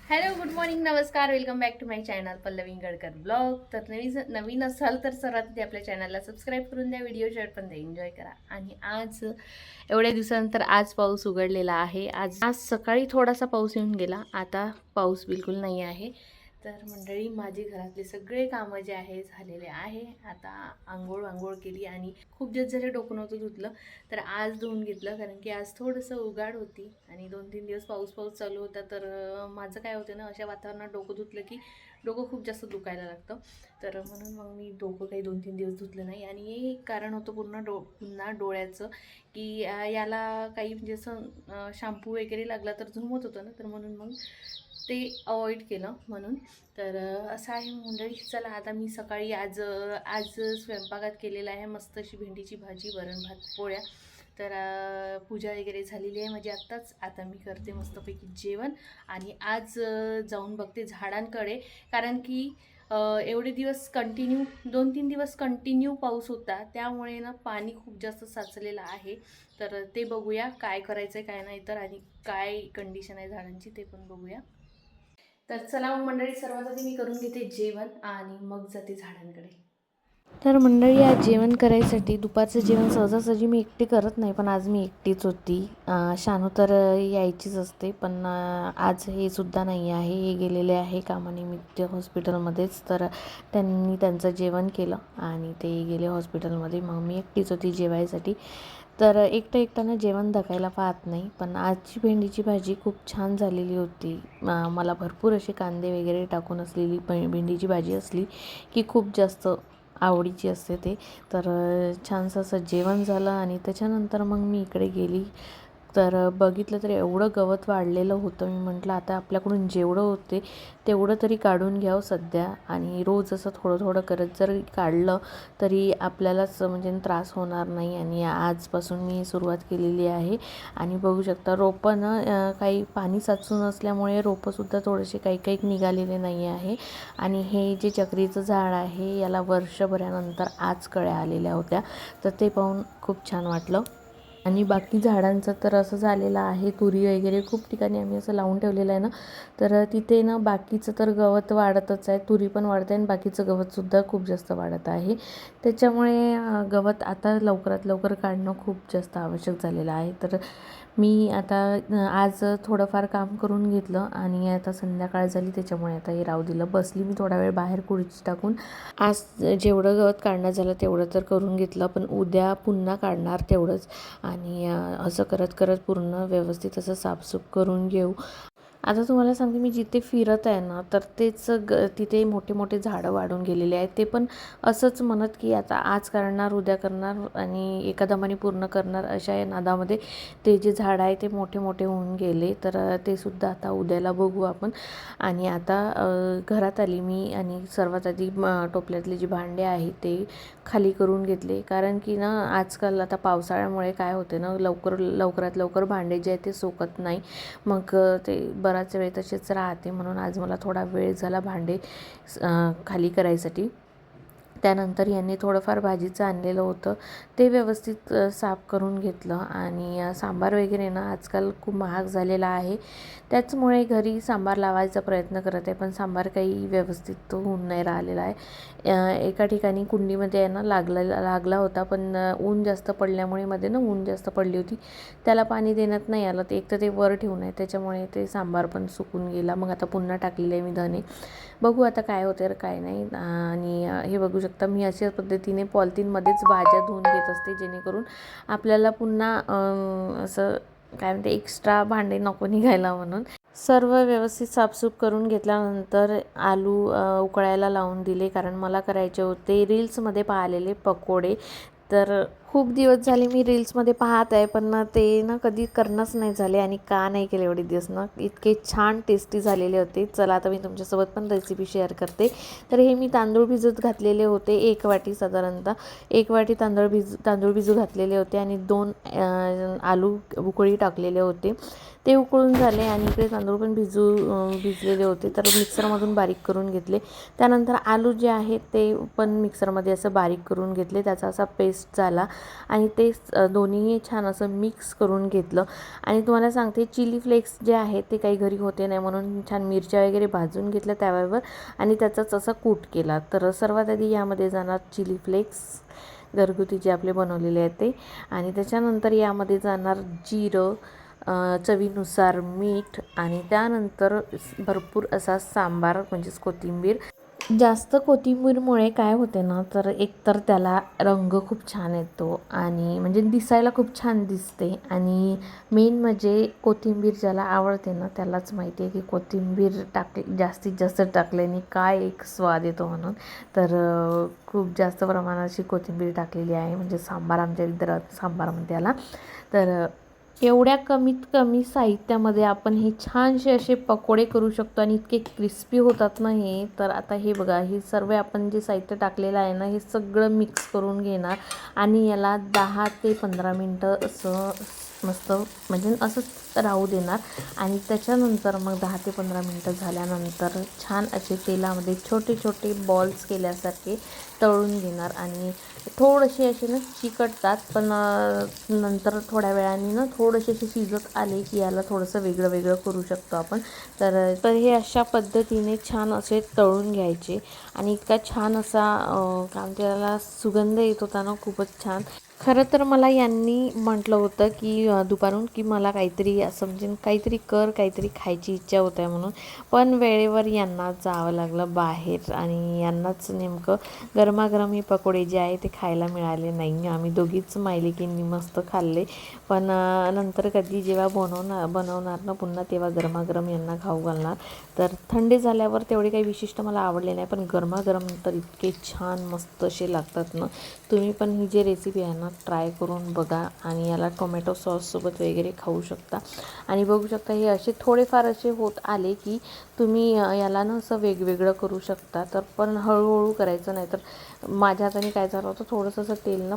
Hello, good morning, नमस्कार, welcome back to my channel Pallavi Gadkar blog. तर नवीन असाल तर सर्वात आधी आपल्या चॅनलला सबस्क्राईब करून द्या, व्हिडिओ शेअर पण द्या, एन्जॉय करा. आणि आज एवढ्या दिवसानंतर आज पाऊस उघडलेला आहे. आज सकाळी थोडासा पाऊस येऊन गेला, आता पाऊस बिलकुल नाही आहे. तर मंडळी, माझी घरातले सगळे कामं जे आहे झालेले आहे. आता आंघोळ केली आणि खूप दिवस झाले डोकं नव्हतं धुतलं, तर आज धुवून घेतलं. कारण की आज थोडंसं उघाड होती आणि 2-3 दिवस पाऊस चालू होता. तर माझं काय होतं ना, अशा वातावरणात डोकं धुतलं की डोकं खूप जास्त दुखायला लागतं. तर म्हणून मग मी डोकं काही 2-3 दिवस धुतलं नाही. आणि हे एक कारण होतं पुन्हा डोळ्याचं, की याला काही म्हणजे असं शॅम्पू वगैरे लागला तर झुमत होतं ना, तर म्हणून मग ते अवॉइड केलं म्हणून. तर असं आहे मंडळी. चला, आता मी सकाळी आज आज स्वयंपाकात केलेला आहे मस्त अशी भेंडीची भाजी, वरण भात, पोळ्या. तर पूजा वगैरे झालेली आहे माझी आत्ताच. आता मी करते मस्तपैकी जेवण आणि आज जाऊन बघते झाडांकडे. कारण की एवढे दिवस कंटिन्यू 2-3 दिवस कंटिन्यू पाऊस होता, त्यामुळे ना पाणी खूप जास्त साचलेलं आहे. तर ते बघूया काय करायचं आहे काय नाही, तर आणि काय कंडिशन आहे झाडांची ते पण बघूया. तर चला मग मंडळी, सर्वात आधी मी करून घेते जेवण आणि मग जाते झाडांकडे. तर मंडळी, आज जेवण करायसाठी दुपारचं जेवण सहजासहजी मी एकटी करत नाही, पण आज मी एकटीच होती. शानू तर यायचीच असते, पण आज हे सुद्धा नाही आहे. हे गेलेले आहे कामानिमित्त हॉस्पिटलमध्येच. तर त्यांनी त्यांचं जेवण केलं आणि ते गेले हॉस्पिटलमध्ये. मग मी एकटीच होती जेवायसाठी. तर एकट्यानं जेवण धकायला पाहत नाही. पण आजची भेंडीची भाजी खूप छान झालेली होती. मला भरपूर असे कांदे वगैरे टाकून असलेली भेंडीची भाजी असली की खूप जास्त आवडीची असते ते. तर छानसं असं जेवण झालं आणि त्याच्यानंतर मग मी इकडे गेली. तर बघितलं तर एवढं गवत वाढलेलं होतं. मी म्हटलं आता आपल्याकडून जेवढं होते तेवढं तरी काढून घ्यावं सध्या. आणि रोज असं थोडं थोडं करत जर काढलं तरी आपल्यालाच म्हणजे त्रास होणार नाही. आणि आजपासून मी सुरुवात केलेली आहे. आणि बघू शकता रोपं ना, काही पाणी साचून असल्यामुळे रोपंसुद्धा थोडेसे काही निघालेले नाही आहे. आणि हे जे चक्रीचं झाड आहे याला वर्षभरानंतर आज कळ्या आलेल्या होत्या. तर ते पाहून खूप छान वाटलं. आणि बाकी झाडांचं तर असं झालेलं आहे, तुरी वगैरे खूप ठिकाणी आम्ही असं लावून ठेवलेलं आहे ना, तर तिथे ना बाकीचं तर गवत वाढतच आहे, तुरी पण वाढते आणि बाकीचं गवतसुद्धा खूप जास्त वाढत आहे. त्याच्यामुळे गवत आता लवकरात लवकर काढणं खूप जास्त आवश्यक झालेलं आहे. तर मी आता आज थोडंफार काम करून घेतलं आणि आता संध्याकाळ झाली, त्याच्यामुळे आता हे राहू दिलं. बसली मी थोडा वेळ बाहेर खुर्ची टाकून. आज जेवढं गवत काढणं झालं तेवढं तर करून घेतलं, पण उद्या पुन्हा काढणार तेवढंच. आणि असं करत करत पूर्ण व्यवस्थित असं साफसूफ करून घेऊ. आता तुम्हाला सांगते, मी जिथे फिरत आहे ना, तर तिथे मोठे मोठे झाडं वाढून गेलेले आहेत. ते पण असंच म्हणत की आता आज करणार, उद्या करणार आणि एका दमाने पूर्ण करणार, अशा या नादामध्ये ते जे झाड आहे ते मोठे मोठे होऊन गेले. तर ते सुद्धा आता उद्याला बघू आपण. आणि आता घरात आली मी आणि सर्वात आधी टोपल्यातले जे भांडे आहे ते खाली करून घेतले. कारण की ना, आजकाल आता पावसाळ्यामुळे काय होते ना, लवकरात लवकर भांडे जे आहे ते सुकत नाही. मग ते बराच वेळ तसेच राहते. म्हणून आज मला थोडा वेळ झाला भांडे खाली करायसाठी. त्यानंतर यांनी थोडंफार भाजीचं आणलेलं होतं ते व्यवस्थित साफ करून घेतलं. आणि सांबार वगैरे ना आजकाल खूप महाग झालेला आहे, त्याचमुळे घरी सांबार लावायचा प्रयत्न करत आहे, पण सांबार काही व्यवस्थित होऊन नाही राहिलेला आहे. एका ठिकाणी कुंडीमध्ये आहे ना लागला होता, पण ऊन जास्त पडल्यामुळे मध्ये ना ऊन जास्त पडली होती, त्याला पाणी देण्यात नाही आलं. ते एक तर ते वर ठेवून आहे, त्याच्यामुळे ते सांबार पण सुकून गेला. मग आता पुन्हा टाकलेले आहे मी धने. बघू आता काय होतं काय नाही. आणि हे बघू शकता, मी अशाच पद्धतीने पॉलिथिनमध्येच भाज्या धुवून घेत असते, जेणेकरून आपल्याला पुन्हा असं काय म्हणते एक्स्ट्रा भांडे नको निघायला म्हणून. सर्व व्यवस्थित साफसूफ करून घेतल्यानंतर आलू उकळायला लावून दिले, कारण मला करायचे होते रील्समध्ये पाहिलेले पकोडे. तर खूप दिवस झाले मी रील्समध्ये पाहत आहे, पण ते ना कधी करणंच नाही झाले. आणि का नाही केले एवढे दिवस ना, इतके छान टेस्टी झालेले होते. चला आता मी तुमच्यासोबत पण रेसिपी शेअर करते. तर हे मी तांदूळ भिजत घातलेले होते, 1 वाटी साधारणतः 1 वाटी तांदूळ भिजू घातलेले होते. आणि 2 आलू उकळी टाकलेले होते, ते उकळून झाले. आणि इकडे तांदूळ पण भिजलेले होते, तर मिक्सरमधून बारीक करून घेतले. त्यानंतर आलू जे आहेत ते पण मिक्सरमध्ये असं बारीक करून घेतले, त्याचा असा पेस्ट झाला. आणि ते दोन्हीही छान असं मिक्स करून घेतलं. आणि तुम्हाला सांगते चिली फ्लेक्स जे आहे ते काही घरी होते नाही म्हणून छान मिरच्या वगैरे भाजून घेतल्या तव्यावर आणि त्याचाच असा कूट केला. तर सर्वात आधी यामध्ये जाणार चिली फ्लेक्स घरगुती जे आपले बनवलेले आहेत ते, आणि त्याच्यानंतर यामध्ये जाणार जिरं, चवीनुसार मीठ, आणि त्यानंतर भरपूर असा सांबार म्हणजेच कोथिंबीर. जास्त कोथिंबीरमुळे काय होते ना, तर एकतर त्याला रंग खूप छान येतो आणि म्हणजे दिसायला खूप छान दिसते. आणि मेन म्हणजे कोथिंबीर ज्याला आवडते ना त्यालाच माहिती आहे की कोथिंबीर जास्तीत जास्त टाकल्याने काय एक स्वाद येतो म्हणून. तर खूप जास्त प्रमाणाची कोथिंबीर टाकलेली आहे, म्हणजे सांबार आमच्या इतर सांबारमध्ये आला. तर एवढ्या कमीत कमी साहित्यामध्ये आपण हे छानसे असे पकोडे करू शकतो आणि इतके क्रिस्पी होतात ना हे. तर आता हे बघा, हे सर्व आपण जे साहित्य टाकलेलं आहे ना हे सगळं मिक्स करून घेणार आणि याला 10 ते 15 मिनटं असं मस्त म्हणजे असंच राहू देणार. आणि त्याच्यानंतर मग 10 ते 15 मिनटं झाल्यानंतर छान असे तेलामध्ये छोटे छोटे बॉल्स केल्यासारखे तळून घेणार. आणि थोडेसे असे ना चिकटतात, पण नंतर थोड्या वेळाने ना थोडेसे असे शिजत आले की याला थोडंसं वेगळं वेगळं करू शकतो आपण. तर हे अशा पद्धतीने छान असे तळून घ्यायचे. आणि इतका छान असा काय त्याला सुगंध येत होता ना, खूपच छान. खरं तर मला यांनी म्हटलं होतं की दुपारून की मला काहीतरी असं म्हणजे काहीतरी काहीतरी खायची इच्छा होत आहे म्हणून, पण वेळेवर यांना जावं लागलं बाहेर आणि यांनाच नेमकं गरमागरम हे पकोडे जे आहे ते खायला मिळाले नाही. आम्ही दोघीच मायलेकींनी मस्त खाल्ले, पण नंतर कधी जेव्हा बनवणार ना पुन्हा तेव्हा गरमागरम यांना खाऊ घालणार. तर थंडी झाल्यावर तेवढे काही विशिष्ट मला आवडले नाही, पण गरमागरम तर इतके छान मस्त असे लागतात ना. तुम्ही पण ही जी रेसिपी आहे ना ट्राय करून बघा आणि याला टोमॅटो सॉससोबत वगैरे खाऊ शकता. आणि बघू शकता हे असे थोडेफार असे होत आले की तुम्ही याला ना असं वेगवेगळं करू शकता. तर पण हळूहळू करायचं, नाही तर माझ्या हाताने काय झालं होतं थोडंसं असं तेल ना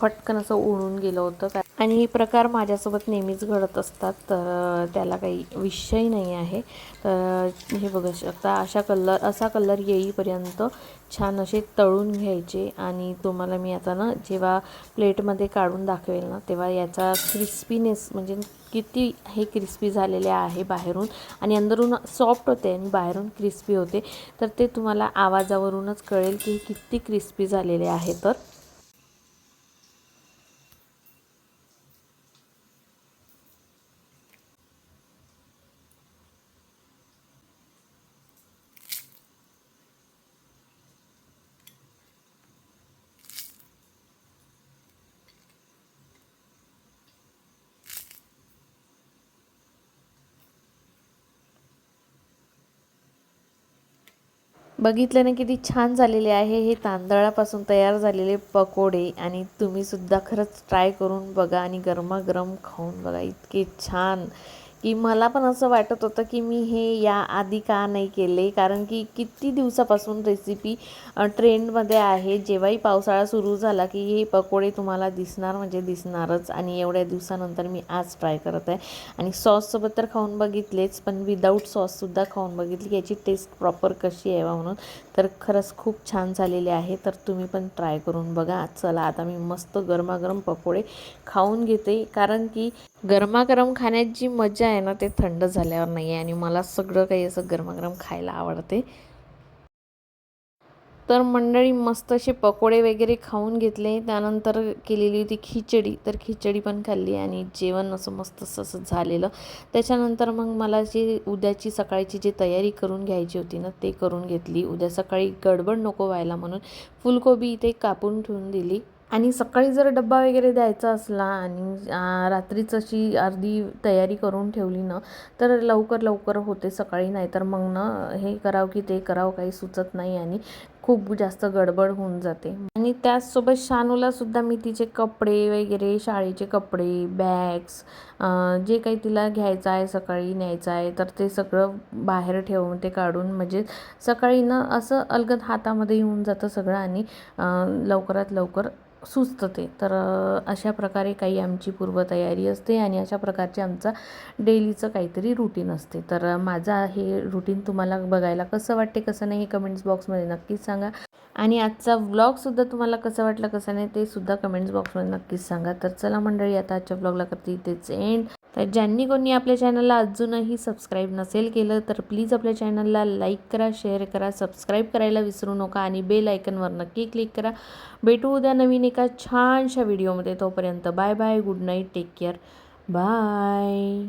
फटकन असं उडून गेलं होतं. आणि हे प्रकार माझ्यासोबत नेहमीच घडत असतात, तर त्याला काही विषय नाही आहे. तर हे बघू शकता असा कलर येईपर्यंत छान असे तळून घ्यायचे. आणि तुम्हाला मी आता ना जेव्हा प्लेटमध्ये काढून दाखवेल ना तेव्हा याचा क्रिस्पीनेस म्हणजे किती हे क्रिस्पी झालेले आहे बाहेरून आणि अंदरून सॉफ्ट होते आणि बाहेरून क्रिस्पी होते. तर ते तुम्हाला आवाजावरूनच कळेल की किती क्रिस्पी झालेले आहे. तर बघितलं ना किती छान झालेले आहे हे तांदळापासून तयार झालेले पकोडे. आणि तुम्हीसुद्धा खरंच ट्राय करून बघा आणि गरमागरम खाऊन बघा. इतके छान की मला पण असं वाटत होतं की मी हे याआधी का नाही केले, कारण की किती दिवसापासून रेसिपी ट्रेंडमध्ये आहे. जेव्हाही पावसाळा सुरू झाला की हे पकोडे तुम्हाला दिसणार म्हणजे दिसणारच. आणि एवढ्या दिवसानंतर मी आज ट्राय करत आहे. आणि सॉससोबत तर खाऊन बघितलेच, पण विदाऊट सॉससुद्धा खाऊन बघितली की याची टेस्ट प्रॉपर कशी आहे म्हणून. तर खरंच खूप छान झालेले आहे. तर तुम्ही पण ट्राय करून बघा. चला आता मी मस्त गरमागरम पकोडे खाऊन घेते, कारण की गरमागरम खाण्यात जी मजा आहे ना ते थंड झाल्यावर नाही आहे. आणि मला सगळं काही असं गरमागरम खायला आवडते. तर मंडळी मस्त असे पकोडे वगैरे खाऊन घेतले. त्यानंतर केलेली होती खिचडी, तर खिचडी पण खाल्ली आणि जेवण असं मस्त असं झालेलं. त्याच्यानंतर मग मला जी उद्याची सकाळची जी तयारी करून घ्यायची होती ना ते करून घेतली. उद्या सकाळी गडबड नको व्हायला म्हणून फुलकोबी इथे कापून ठेवून दिली. आणि सकाळी जर डब्बा वगैरे द्यायचा असला आणि रात्रीच अशी अर्धी तयारी करून ठेवली ना तर लवकर लवकर होते सकाळी. नाही तर मग ना हे करावं की ते करावं काही सुचत नाही आणि खूप जास्त गडबड होऊन जाते. आणि त्याचसोबत शानूलासुद्धा मी तिचे कपडे वगैरे, शाळेचे कपडे, बॅग्स, जे काही तिला घ्यायचं आहे सकाळी न्यायचं आहे तर ते सगळं बाहेर ठेवून ते काढून म्हणजे सकाळी ना असं अलगद हातामध्ये येऊन जातं सगळं आणि लवकरात लवकर सुचतं ते. तर अशा प्रकारे काही आमची पूर्वतयारी असते आणि अशा प्रकारचे आमचा डेलीचं काहीतरी रुटीन असते. तर माझा हे रुटीन तुम्हाला बघायला कसं वाटते कसं नाही हे कमेंट्स बॉक्समध्ये नक्कीच सांगा. आणि आजचा व्लॉगसुद्धा तुम्हाला कसं वाटलं कसं नाही ते सुद्धा कमेंट्स बॉक्समध्ये नक्कीच सांगा. तर चला मंडळी, आता आजच्या व्लॉगला करते इथेच एंड. तर ज्यांनी कोणी आपल्या चॅनलला अजूनही सबस्क्राईब नसेल केलं तर प्लीज आपल्या चॅनलला लाईक करा, शेअर करा, सबस्क्राईब करायला विसरू नका आणि बेल आयकनवर नक्की क्लिक करा. भेटू उद्या नवीन एका छानशा व्हिडिओमध्ये. तोपर्यंत bye bye, good night, take care, bye.